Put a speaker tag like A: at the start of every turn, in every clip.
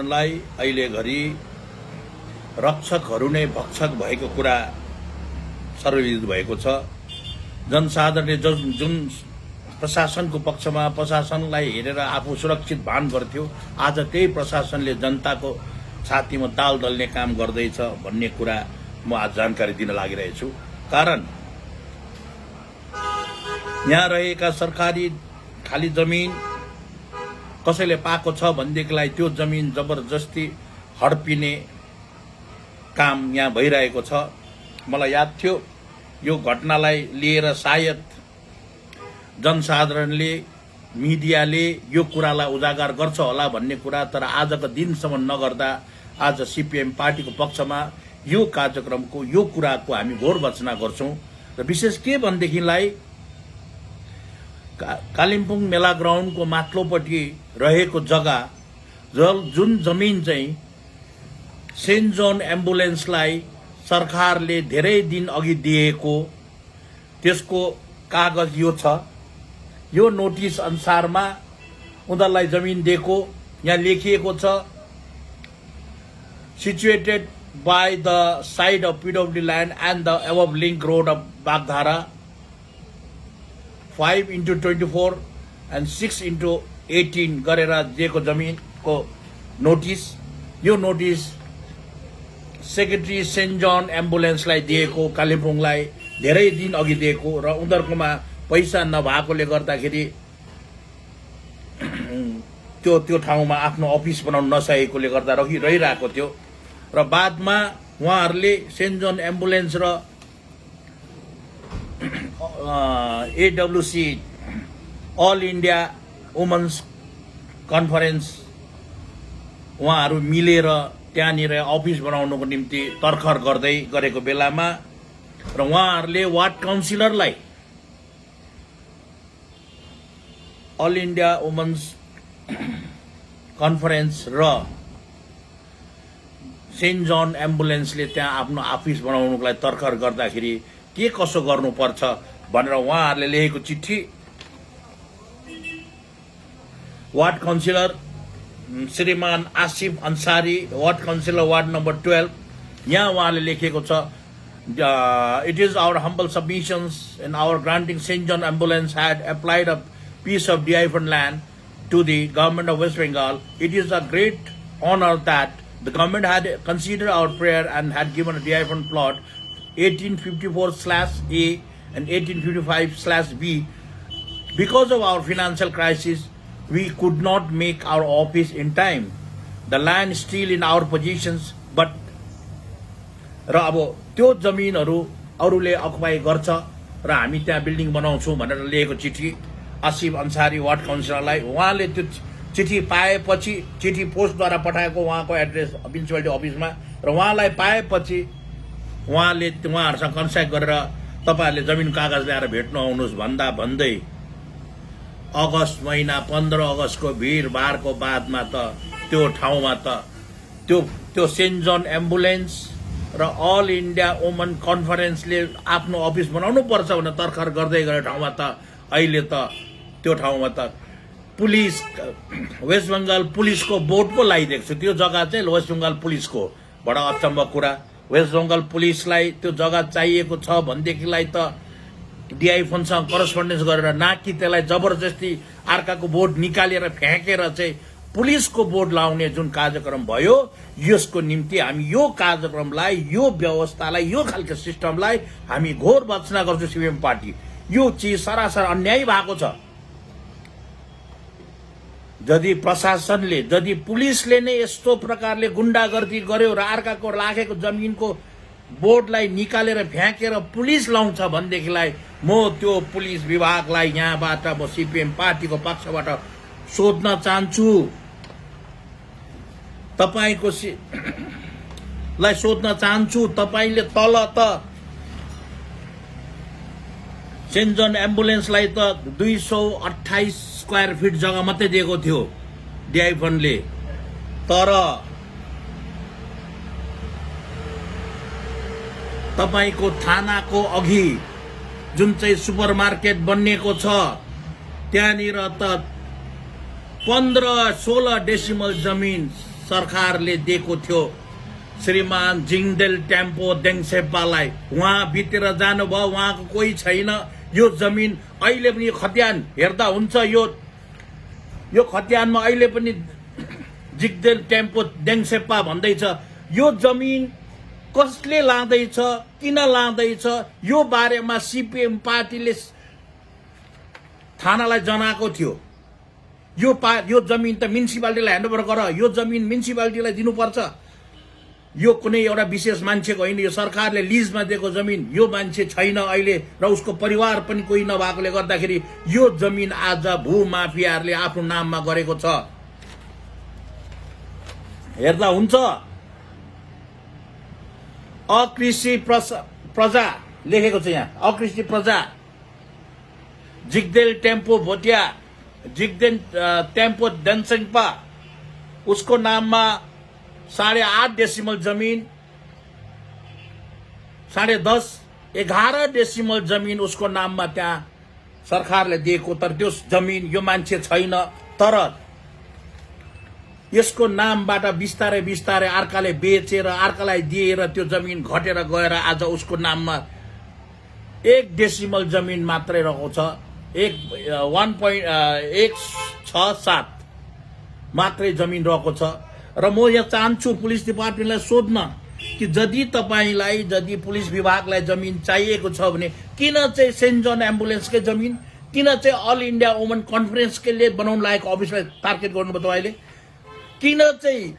A: जनसाधारणलाई अहिले घरि रक्षकहरू नै भक्षक भएको कुरा सर्वविदित भएको छ। जनसाधारणले जुन प्रशासनको पक्षमा प्रशासनलाई हेरेर आफू सुरक्षित भान गर्थ्यो, आज त्यही प्रशासनले जनताको छातीमा दाल दल्ने काम गर्दैछ भन्ने कुरा म आज जानकारी दिन लागिरहेको छु। कारण यहाँ रहेका सरकारी खाली जमिन कसैले पाएको छ भनेदेखिलाई त्यो जमिन जबरजस्ती हडपिने काम यहाँ भइरहेको छ। मलाई याद थियो यो घटनालाई लिएर सायद जनसाधारणले मिडियाले यो कुरालाई उजागर गर्छ होला भन्ने कुरा, तर आजको दिनसम्म नगर्दा आज सीपीएम पार्टीको पक्षमा यो कार्यक्रमको यो कुराको हामी घोर भर्त्सना गर्छौं। र विशेष के भनेदेखिलाई कालिम्पोङ मेला ग्राउन्डको माथिल्लोपट्टि रहेको जग्गा जुन जमिन चाहिँ सेन्ट जोन एम्बुलेन्सलाई सरकारले धेरै दिन अघि दिएको, त्यसको कागज यो छ। यो नोटिस अनुसारमा उनीहरूलाई जमिन दिएको यहाँ लेखिएको छ, situated by the side of PWD land and the above link road of Bagdhara 5x24 and 6x18 गरेर दिएको जमिनको नोटिस। यो नोटिस सेक्रेटरी सेन्ट जोन एम्बुलेन्सलाई दिएको, कालिम्पोङलाई धेरै दिन अघि दिएको र उनीहरुकोमा पैसा नभएकोले गर्दाखेरि त्यो ठाउँमा आफ्नो अफिस बनाउन नसकेकोले गर्दा रहिरहेको थियो। र बादमा उहाँहरूले सेन्ट जोन एम्बुलेन्स र एडब्ल्यूसी अल इन्डिया वुमेन्स कन्फरेन्स उहाँहरू मिलेर त्यहाँनिर अफिस बनाउनको निम्ति तर्खर गर्दै गरेको बेलामा र उहाँहरूले वार्ड काउन्सिलरलाई अल इन्डिया वुमेन्स कन्फरेन्स र सेन्ट जोन एम्बुलेन्सले त्यहाँ आफ्नो अफिस बनाउनुको लागि तर्खर गर्दाखेरि के कसो गर्नुपर्छ भनेर उहाँहरूले लेखेको चिठी वार्ड काउन्सिलर श्रीमान Asif Ansari, ward councillor ward number 12, यहाँ उहाँले लेखेको छ, it is our humble submissions in our granting Saint John ambulance had applied a piece of DI fund land to the government of West Bengal. It is a great honor that the government had considered our prayer and had given a DI fund plot 1854/A and 1855/B. Because of our financial crisis, we could not make our office in time. The land is still in our possessions, but र अब त्यो जमिनहरू अरूले occupy गर्छ र हामी त्यहाँ building बनाउँछौँ भनेर लेखेको चिठी आसिफ अन्सारी वार्ड काउन्सिलरलाई। उहाँले त्यो चिठी पाएपछि, चिठी पोस्टद्वारा पठाएको उहाँको एड्रेस म्युनिसिपालिटी अफिसमा, र उहाँलाई पाएपछि उहाँले उहाँहरूसँग कन्ट्याक्ट गरेर तपाईहरुले जमिन कागज ल्याएर भेट्नु आउनुहोस् भन्दा भन्दै अगस्त महिना 15 अगस्तको भिडभाडको बादमा त त्यो ठाउँमा त त्यो सेन्ट जोन एम्बुलेन्स र अल इन्डिया वुमन कन्फरेन्सले आफ्नो अफिस बनाउनु पर्छ भनेर तर्खर गर्दै गएको ठाउँमा त अहिले त त्यो ठाउँमा त पुलिस, वेस्ट बंगाल पुलिसको बोर्ड पो लगाइदिएको छ। त्यो जग्गा चाहिँ वेस्ट बंगाल पुलिसको, बडा अचम्म कुरा। वेस्ट बंगाल पुलिसलाई त्यो जग्गा चाहिएको छ भनेदेखिलाई त डिआई फन्डसँग करस्पोन्डेन्स गरेर नाकि त्यसलाई जबरजस्ती अर्काको बोर्ड निकालेर फ्याँकेर चाहिँ पुलिसको बोर्ड लाउने जुन कार्यक्रम भयो, यसको निम्ति हामी यो कार्यक्रमलाई, यो व्यवस्थालाई, यो खालको सिस्टमलाई हामी घोर भर्त्सना गर्छौं। सीपीएम पार्टी यो चीज सरासर अन्याय भएको छ। यदि प्रशासनले, यदि पुलिसले नै यस्तो प्रकारले गुण्डागर्दी गर्यो र अर्काको राखेको जमिनको बोर्डलाई निकालेर फ्याँकेर पुलिस लाउँछ भनेदेखिलाई म त्यो पुलिस विभागलाई यहाँबाट म सीपीएम पार्टीको पक्षबाट सोध्न चाहन्छु, तपाईको लाई सोध्न चाहन्छु, तपाईले तल त सेन्ट जोन एम्बुलेन्सलाई त 228 स्क्वायर फिट जग्गा मात्रै दिएको थियो डिआई फन्डले, तर तपाईको थानाको अघि जुन चाहिँ सुपरमार्केट बनिएको छ त्यहाँनिर त 15-16 डेसिमल जमिन सरकारले दिएको थियो श्रीमान जिङदेल टेम्पो देङसेपालाई। उहाँ बितेर जानुभयो, उहाँको कोही छैन। यो जमिन अहिले पनि खतियान हेर्दा हुन्छ, यो खतियानमा अहिले पनि जिग्देल टेम्पो देङसेपा भन्दैछ। यो जमिन कसले लाँदैछ, किन लाँदैछ, यो बारेमा सीपीएम पार्टीले थानालाई जनाएको थियो। यो जमिन त म्युनिसिपालिटीलाई ह्यान्डओभर गर, यो जमिन म्युनिसिपालिटीलाई दिनुपर्छ। यो कुनै एउटा विशेष मान्छेको होइन, यो सरकारले लिजमा दिएको जमिन। यो मान्छे छैन अहिले र उसको परिवार पनि कोही नभएकोले गर्दाखेरि यो जमिन आज भूमाफियाहरूले आफ्नो नाममा गरेको छ। हेर्दा हुन्छ। अकृषि प्रजा लेखेको छ यहाँ, अकृषि प्रजा जिग्देल टेम्पो भोटिया, जिग्देल टेम्पो देङसेपा, उसको नाममा 8.5 डेसिमल जमीन, 10.5 11 डेसिमल जमीन उसको नाममा त्यहाँ सरकारले दिएको। तर त्यो जमीन यो मान्छे छैन, तर यसको नामबाट बिस्तारै बिस्तारै अर्काले बेचेर अर्कालाई दिएर त्यो जमीन घटेर गएर आज उसको नाममा 1 डेसिमल जमीन मात्रै रहेको छ। 1.167 मात्रै जमीन रहेको छ। र म यहाँ चाहन्छु पुलिस डिपार्टमेन्टलाई सोध्न कि यदि पुलिस विभागलाई जमिन चाहिएको छ भने किन चाहिँ सेन्ट जन एम्बुलेन्सकै जमिन, किन चाहिँ अल इन्डिया वुमन कन्फरेन्सले बनाउन लागेको अफिसलाई टार्गेट गर्नुभयो तपाईँले, किन चाहिँ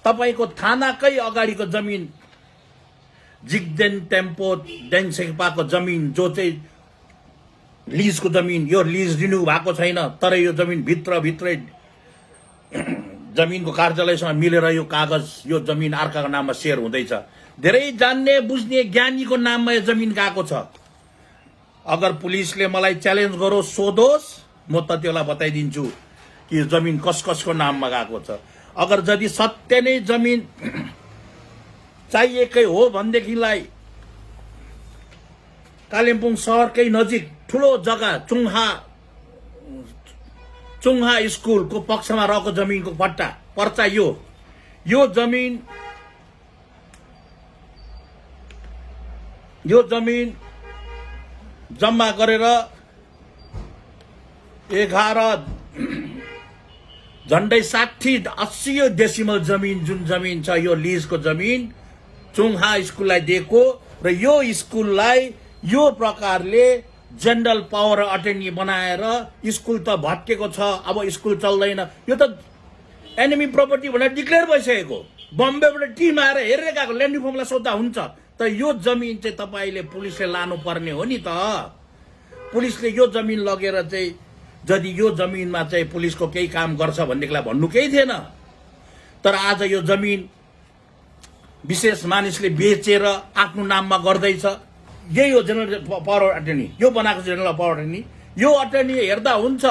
A: तपाईँको थानाकै अगाडिको जमिन जिग्देल टेम्पो देङसेपाको जमिन जो चाहिँ लिजको जमिन, यो लिज रिन्यू भएको छैन, तर यो जमिन भित्रै जमिनको कार्यालयसँग मिलेर यो कागज, यो जमिन अर्काको नाममा सेयर हुँदैछ। धेरै जान्ने बुझ्ने ज्ञानीको नाममा यो जमिन गएको छ। अगर पुलिसले मलाई च्यालेन्ज गरोस्, सोधोस्, म त त्यसलाई बताइदिन्छु कि यो जमिन कसको नाममा गएको छ। अगर यदि सत्य नै जमिन चाहिएकै हो भनेदेखिलाई कालिम्पोङ शहरकै नजिक ठुलो जग्गा चुङहा स्कुलको पक्षमा रहेको जमिनको पर्चा यो जमिन जम्मा गरेर 11 झन्डै 60-80 डेसिमल जमिन जुन जमिन छ यो लिजको जमिन चुङहा स्कुललाई दिएको र यो स्कुललाई यो प्रकारले जनरल पावर अटर्नी बनाएर स्कुल त भत्केको छ, अब स्कुल चल्दैन, यो त एनिमी प्रपर्टी भनेर डिक्लेयर भइसकेको। बम्बेबाट टिम आएर हेरेर गएको, ल्यान्ड रिफर्मलाई सोद्धा हुन्छ। तर यो जमिन चाहिँ तपाईँले पुलिसले लानुपर्ने हो नि त। पुलिसले यो जमिन लगेर चाहिँ यदि यो जमिनमा चाहिँ पुलिसको केही काम गर्छ भनेदेखिलाई भन्नु केही थिएन। तर आज यो जमिन विशेष मानिसले बेचेर आफ्नो नाममा गर्दैछ। यही हो जनरल पावर अटर्नी, यो बनाएको जनरल पावर अटर्नी। यो अटर्नी हेर्दा हुन्छ,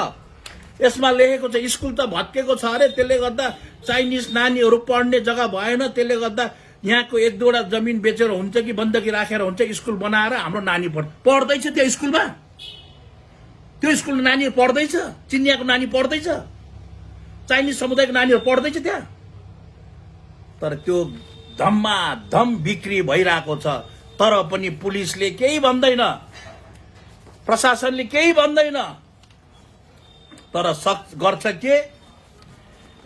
A: यसमा लेखेको छ स्कुल त भत्केको छ अरे, त्यसले गर्दा चाइनिज नानीहरू पढ्ने जग्गा भएन, त्यसले गर्दा यहाँको 1-2वटा जमिन बेचेर हुन्छ कि बन्दकी राखेर हुन्छ स्कुल बनाएर हाम्रो नानी पढ्दैछ त्यो स्कुलमा। त्यो स्कुलमा नानीहरू पढ्दैछ, चिनियाको नानी पढ्दैछ, चाइनिज समुदायको नानीहरू पढ्दैछ त्यहाँ। तर त्यो धम्माधम बिक्री भइरहेको छ, तर पनि पुलिसले केही भन्दैन, प्रशासनले केही भन्दैन। तर गर्छ के,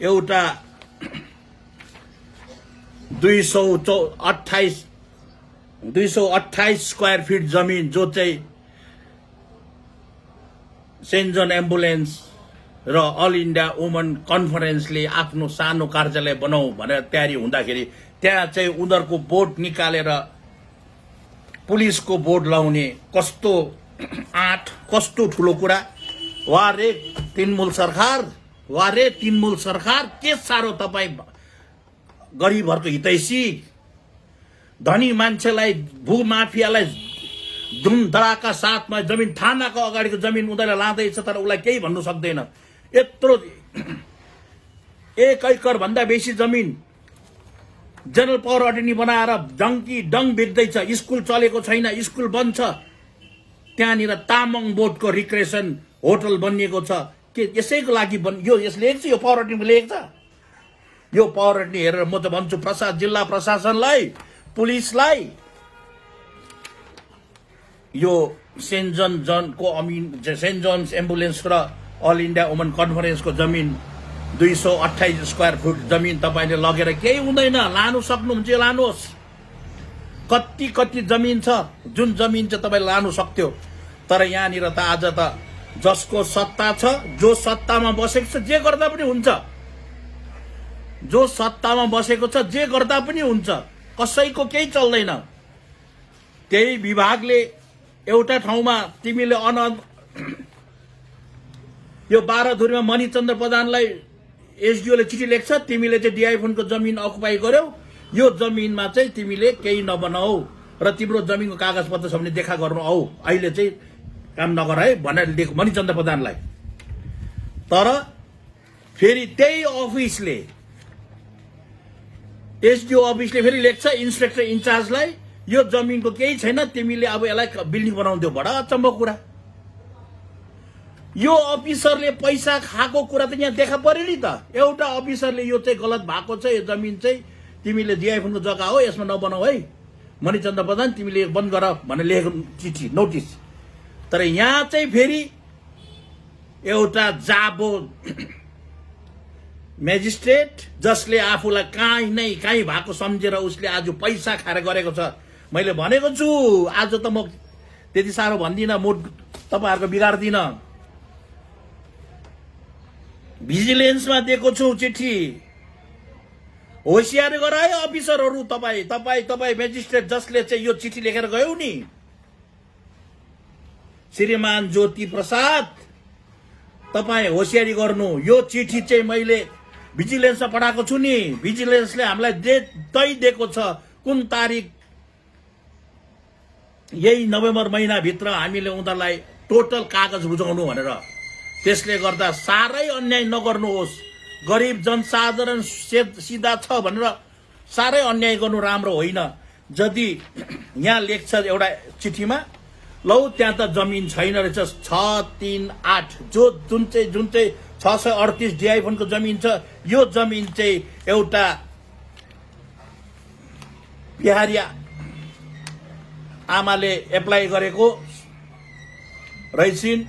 A: एउटा 228 स्क्वायर फिट जमिन जो चाहिँ सेन्ट जन एम्बुलेन्स र अल इन्डिया वुमन कन्फरेन्सले आफ्नो सानो कार्यालय बनाऊ भनेर तयारी हुँदाखेरि त्यहाँ चाहिँ उनीहरूको बोर्ड निकालेर पुलिसको बोर्ड लाउने कस्तो कस्तो ठुलो कुरा। वारे तृणमूल सरकार के साह्रो तपाईँ गरिबहरूको हितैषी, धनी मान्छेलाई भूमाफियालाई धुमधडाका साथमा जमिन, थानाको अगाडिको जमिन उनीहरूले लाँदैछ, तर उसलाई केही भन्नु सक्दैन। यत्रो 1 एकड़ भन्दा बेसी जमिन जनरल पावर अटर्नी बनाएर डङ बेच्दैछ। स्कुल चलेको छैन, स्कुल बन्द छ, त्यहाँनिर तामाङ बोर्डको रिक्रेसन होटल बनिएको छ। के यसैको लागि यो लेखेको छ, यो पावर अटर्नीले लेखेको छ। यो पावर हेरेर म त भन्छु जिल्ला प्रशासनलाई, पुलिसलाई, यो सेन्ट जोन्स एम्बुलेन्स र अल इन्डिया वुमन कन्फरेन्सको जमिन 228 स्क्वायर फुट जमिन तपाईले लगेर केही हुँदैन, लानु सक्नुहुन्छ लानुहोस्। कति जमिन छ, जुन जमिन चाहिँ तपाईले लानु सक्थ्यो। तर यहाँनिर त आज त जसको सत्ता छ, जो सत्तामा बसेको छ, जे गर्दा पनि हुन्छ, जो सत्तामा बसेको छ जे गर्दा पनि हुन्छ, कसैको केही चल्दैन। त्यही विभागले एउटा ठाउँमा तिमीले यो 12 धुरीमा मणिचन्द्र प्रधानलाई एसडिओ ले चिठी लेख्छ, तिमीले चाहिँ डिआई फन्डको जमिन अकुपाई गर्यौ, यो जमिनमा चाहिँ तिमीले केही नबनाऊ र तिम्रो जमिनको कागज पत्र छ भने देखा गर्नु आऊ, अहिले चाहिँ काम नगर है भनेर लेख्यो मणिचन्द्र प्रधानलाई। तर फेरि त्यही अफिसले, एसडिओ अफिसले फेरि लेख्छ इन्सपेक्टर इन्चार्जलाई, यो जमिनको केही छैन, तिमीले अब यसलाई बिल्डिङ बनाउनु दियो। बडा अचम्म कुरा। यो अफिसरले पैसा खाएको कुरा त यहाँ देखा पर्यो नि त। एउटा अफिसरले यो चाहिँ गलत भएको छ, यो जमिन चाहिँ तिमीले डिआइफोनको जग्गा हो, यसमा नबनाऊ है मणिचन्द्र प्रधान, तिमीले बन्द गर भनेर लेखेको चिठी नोटिस। तर यहाँ चाहिँ फेरि एउटा जाबो मेजिस्ट्रेट जसले आफूलाई काहीँ भएको सम्झेर उसले आज पैसा खाएर गरेको छ। मैले भनेको छु, आज त म त्यति साह्रो भन्दिनँ, म तपाईहरुको बिगार्दिन। भिजिलेन्समा दिएको छु चिठी, होशियारी गर है अफिसरहरु। तपाई मेजिस्ट्रेट जसले चाहिँ यो चिठी लेखेर गयौ नि, श्रीमान ज्योति प्रसाद, तपाई होशियारी गर्नु। यो चिठी चाहिँ मैले भिजिलेन्समा पठाएको छु नि, भिजिलेन्सले हामीलाई तय दिएको छ कुन तारिक, यही नोभेम्बर महिना भित्र हामीले उनीहरुलाई टोटल कागज बुझाउनु भनेर। त्यसले गर्दा सारै अन्याय नगर्नुहोस्, गरिब जनसाधारण सिधा छ भनेर सारै अन्याय गर्नु राम्रो होइन। यदि यहाँ लेख्छ एउटा चिठीमा, लौ त्यहाँ त जमिन छैन रहेछ 638, जुन चाहिँ 638 डिआई फन्डको जमिन छ, यो जमिन चाहिँ एउटा बिहारिया आमाले एप्लाई गरेको रहिसिन्।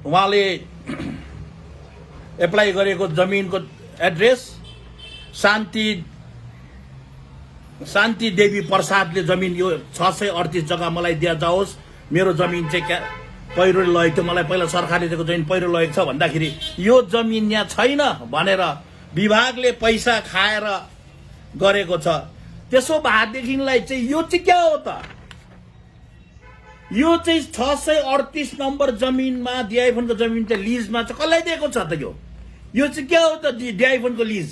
A: उहाँले एप्लाई गरेको जमिनको एड्रेस शान्ति देवी प्रसादले जमिन यो 638 जग्गा मलाई दिया जाओस्, मेरो जमिन चाहिँ पहिरो लगेको थियो, मलाई पहिला सरकारले दिएको जमिन पहिरो लगेको छ भन्दाखेरि यो जमिन यहाँ छैन भनेर विभागले पैसा खाएर गरेको छ। त्यसो भएदेखिलाई चाहिँ यो चाहिँ के हो त? यो चाहिँ 638 नम्बर जमिनमा डिआइफोनको जमिन चाहिँ लिजमा चाहिँ कसलाई दिएको छ त? यो चाहिँ के हो त? डिआइफोनको लिज,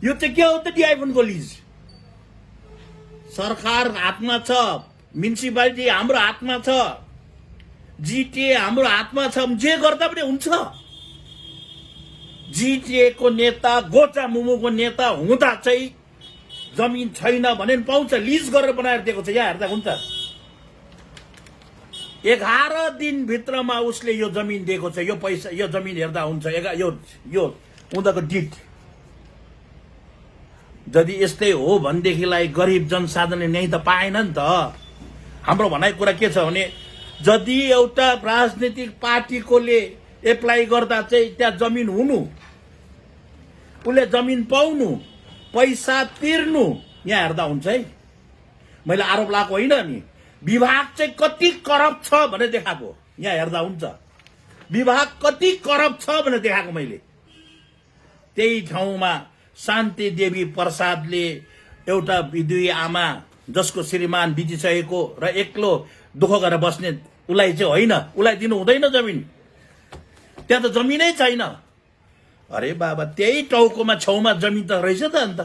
A: यो चाहिँ के हो त? डिआइफोनको लिज सरकार हातमा छ, म्युनिसिपालिटी हाम्रो हातमा छ, जिटिए हाम्रो हातमा छ, जे गर्दा पनि हुन्छ। जिटिए को नेता, गोचा मुमुको नेता हुँदा चाहिँ जमिन छैन भने पाउँछ, लिज गरेर बनाएर दिएको छ। यहाँ हेर्दा हुन्छ 11 दिन भित्रमा उसले यो जमिन दिएको छ। यो पैसा, यो जमिन हेर्दा हुन्छ, यो उनीहरूको डिट। यदि यस्तै हो भनेदेखिलाई गरिब जनसाधारणले नै त पाएन नि त। हाम्रो भनाइ कुरा के छ भने, यदि एउटा राजनीतिक पार्टीकोले एप्लाई गर्दा चाहिँ त्यहाँ जमिन हुनु, उसले जमिन पाउनु, पैसा तिर्नु, यहाँ हेर्दा हुन्छ है। मैले आरोप लगाएको होइन नि, विभाग चाहिँ कति करप्ट छ भनेर देखाएको, यहाँ हेर्दा हुन्छ। विभाग कति करप्ट छ भनेर देखाएको मैले। त्यही ठाउँमा शान्ति देवी प्रसादले एउटा विधुवी आमा जसको श्रीमान बितिसकेको र एक्लो दुःख गरेर बस्ने, उसलाई चाहिँ होइन, उसलाई दिनु हुँदैन जमिन, त्यहाँ त जमिनै छैन। अरे बाबा, त्यही टाउकोमा छेउमा जमिन त रहेछ त अन्त।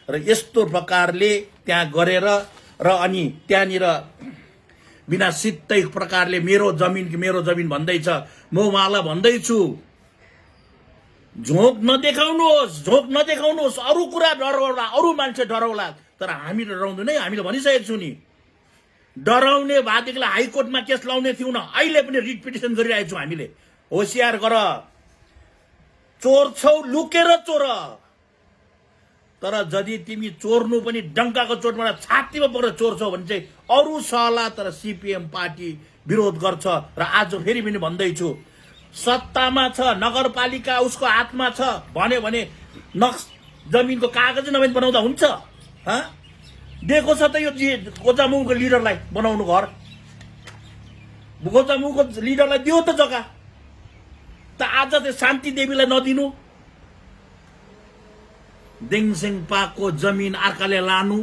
A: र यस्तो प्रकारले त्यहाँ गरेर र अनि त्यहाँनिर बिना सित्तै प्रकारले मेरो जमिन भन्दैछ। म उहाँलाई भन्दैछु, झोक नदेखाउनुहोस्, अरू कुरा डराउला, अरू मान्छे डराउला, तर हामी डराउँदैन है। हामीले भनिसकेको छु नि, डराउने भएदेखिलाई हाइकोर्टमा केस लाउने थियौँ न, अहिले पनि रिट पिटिसन गरिरहेको छौँ हामीले। होशियार गर, चोर छौ लुकेर चोर, तर यदि तिमी चोर्नु पनि डङ्काको चोटबाट छातीमा परेर चोर्छौ भने चाहिँ अरू सहला, तर सिपिएम पार्टी विरोध गर्छ। र आज फेरि पनि भन्दैछु, सत्तामा छ, नगरपालिका उसको हातमा छ भने जमिनको कागज नभए बनाउँदा हुन्छ? दिएको छ त यो गोजामुखको लिडरलाई बनाउनु घर, गोजामुखको लिडरलाई दियो त जग्गा, त आज त्यो शान्ति देवीलाई नदिनु, देङसेङपाको जमिन अर्काले लानु,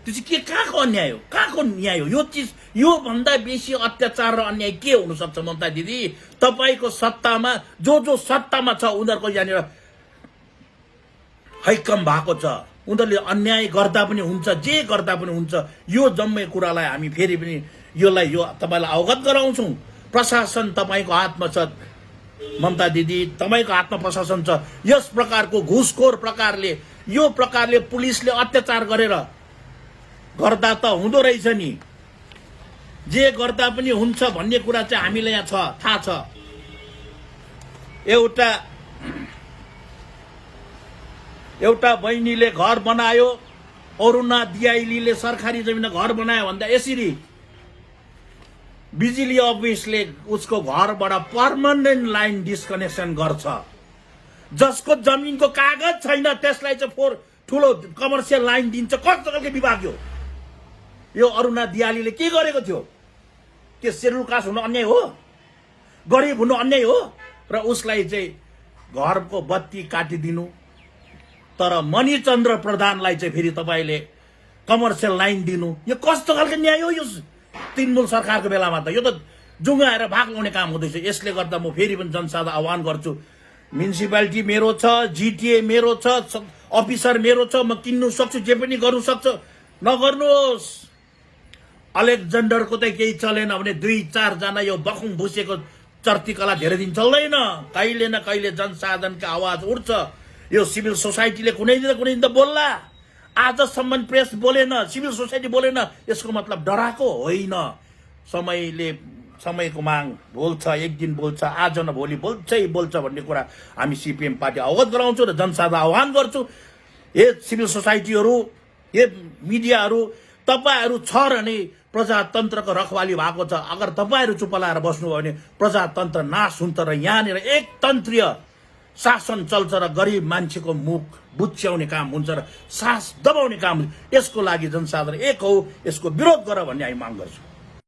A: त्यो चाहिँ के कहाँको अन्याय हो? कहाँको न्याय हो यो चिज? यो भन्दा बेसी अत्याचार र अन्याय के हुन सक्छ ममता दिदी? तपाईको सत्तामा जो सत्तामा छ उनीहरुको यहाँनिर हैकम भएको छ, उनीहरुले अन्याय गर्दा पनि हुन्छ, जे गर्दा पनि हुन्छ। यो जम्मै कुरालाई हामी फेरि पनि यो तपाईलाई अवगत गराउँछौं। प्रशासन तपाईको हातमा छ ममता दिदी, तपाईको हातमा प्रशासन छ। यस प्रकारको घुसखोर प्रकारले यो प्रकारले पुलिसले अत्याचार गरेर गर्दा त हुँदो रहेछ नि, जे गर्दा पनि हुन्छ भन्ने कुरा चाहिँ हामीलाई यहाँ छ, थाहा छ। एउटा बहिनीले घर बनायो, अरुणा दियाइलीले सरकारी जमिनमा घर बनायो भन्दा यसरी बिजुली अफिसले उसको घरबाट पर्मानेन्ट लाइन डिस्कनेक्सन गर्छ। जसको जमिनको कागज छैन त्यसलाई चाहिँ ठुलो कमर्सियल लाइन दिन्छ। कस्तो खालको विभाग यो अरुणा दियालीले के गरेको थियो? के शेड्युल कास्ट हुनु अन्याय हो? गरिब हुनु अन्याय हो? र उसलाई चाहिँ घरको बत्ती काटिदिनु, तर मणिचन्द्र प्रधानलाई चाहिँ फेरि तपाईले कमर्सियल लाइन दिनु, यो कस्तो खालको न्याय हो? यो तृणमूल सरकारको बेलामा त यो त जुङ्गाएर भाग लाउने काम हुँदैछ। यसले गर्दा म फेरि पनि जनसाधारण आह्वान गर्छु, म्युनिसिपालिटी मेरो छ, जिटिए मेरो छ, अफिसर मेरो छ, म किन्नु सक्छु, जे पनि गर्नु सक्छु, नगर्नुहोस्। अलेक्जेन्डरको त केही चलेन भने 2-4 जना यो बखुङ भुसेको चर्तीकला धेरै दिन चल्दैन। कहिले न कहिले जनसाधारणको आवाज उठ्छ। यो सिभिल सोसाइटीले कुनै दिन त बोल्ला। आजसम्म प्रेस बोलेन, सिभिल सोसाइटी बोलेन, यसको मतलब डराएको होइन। समयको माग बोल्छ, एक दिन बोल्छ, आज न भोलि बोल्छ भन्ने कुरा हामी सिपिएम पार्टी अवगत गराउँछौँ र जनसाधारण आह्वान गर्छु। हे सिभिल सोसाइटीहरू, हे मिडियाहरू, तपाईहरू छ र नै प्रजातन्त्रको रखवाली भएको छ। अगर तपाईहरू चुप लाएर बस्नुभयो भने प्रजातन्त्र नाश हुन्छ र यहाँनिर एकतन्त्रीय शासन चल्छ र गरिब मान्छेको मुख बुच्याउने काम हुन्छ र सास दबाउने काम हुन्छ। यसको लागि जनसाधारण एक हो, यसको विरोध गर भन्ने हामी माग गर्छौँ।